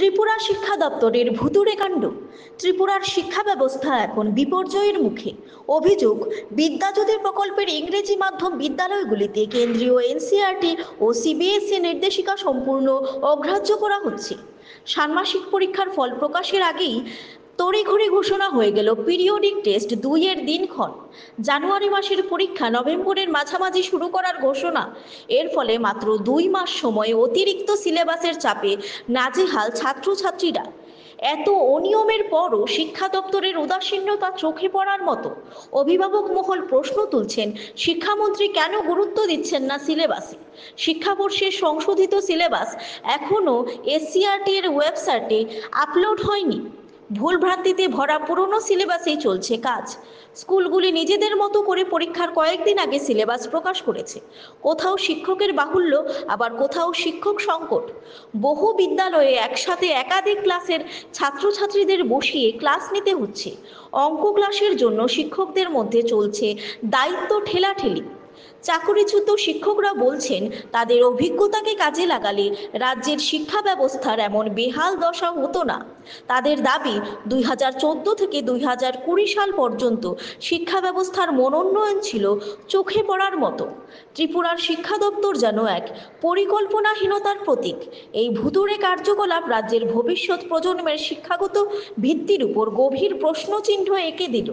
ত্রিপুরা শিক্ষা দপ্তরের ভুতুড়ে কাণ্ড। ত্রিপুরার শিক্ষা ব্যবস্থা এখন বিপর্যয়ের মুখে। অভিযোগ, বিদ্যাজ্যোতি প্রকল্পের ইংরেজি মাধ্যম বিদ্যালয়গুলিতে কেন্দ্রীয় এনসিইআরটি ও সিবিএসই নির্দেশিকা সম্পূর্ণ অগ্রাহ্য করা হচ্ছে। ষান্মাসিক পরীক্ষার ফল প্রকাশের আগেই তড়িঘড়ি ঘোষণা হয়ে গেল পিরিয়ডিক টেস্ট 2 এর দিনক্ষণ। জানুয়ারি মাসের পরীক্ষা নভেম্বরের মাঝামাঝি শুরু করার ঘোষণা। এর ফলে মাত্র 2 মাস সময়ে অতিরিক্ত সিলেবাসের চাপে নাজেহাল ছাত্রছাত্রীরা। এত অনিয়মের পরও শিক্ষা দপ্তরের উদাসীন্যতা চোখে পড়ার মতো। অভিভাবক মহল প্রশ্ন তুলছেন, শিক্ষামন্ত্রী কেন গুরুত্ব দিচ্ছেন না সিলেবাসে? শিক্ষাবর্ষের সংশোধিত সিলেবাস এখনও এসসিইআরটি এর ওয়েবসাইটে আপলোড হয়নি। ভুলভ্রান্তিতে ভরা পুরনো সিলেবাসেই চলছে কাজ। স্কুলগুলি নিজেদের মতো করে পরীক্ষার কয়েকদিন আগে সিলেবাস প্রকাশ করেছে। কোথাও শিক্ষকের বাহুল্য, আবার কোথাও শিক্ষক সংকট। বহু বিদ্যালয়ে একসাথে একাধিক ক্লাসের ছাত্রছাত্রীদের বসিয়ে ক্লাস নিতে হচ্ছে। অঙ্ক ক্লাসের জন্য শিক্ষকদের মধ্যে চলছে দায়িত্ব ঠেলাঠেলি। চাকরিচ্যুত শিক্ষকরা বলছেন, তাদের অভিজ্ঞতাকে কাজে লাগালে রাজ্যের শিক্ষা ব্যবস্থার এমন বেহাল দশা হতো না। তাদের দাবি, 2014 থেকে 2020 সাল পর্যন্ত শিক্ষা ব্যবস্থার মনোন্নয়ন ছিল চোখে পড়ার মতো। ত্রিপুরার শিক্ষা দপ্তর যেন এক পরিকল্পনাহীনতার প্রতীক। এই ভুতুড়ে কার্যকলাপ রাজ্যের ভবিষ্যৎ প্রজন্মের শিক্ষাগত ভিত্তির উপর গভীর প্রশ্নচিহ্ন এঁকে দিল।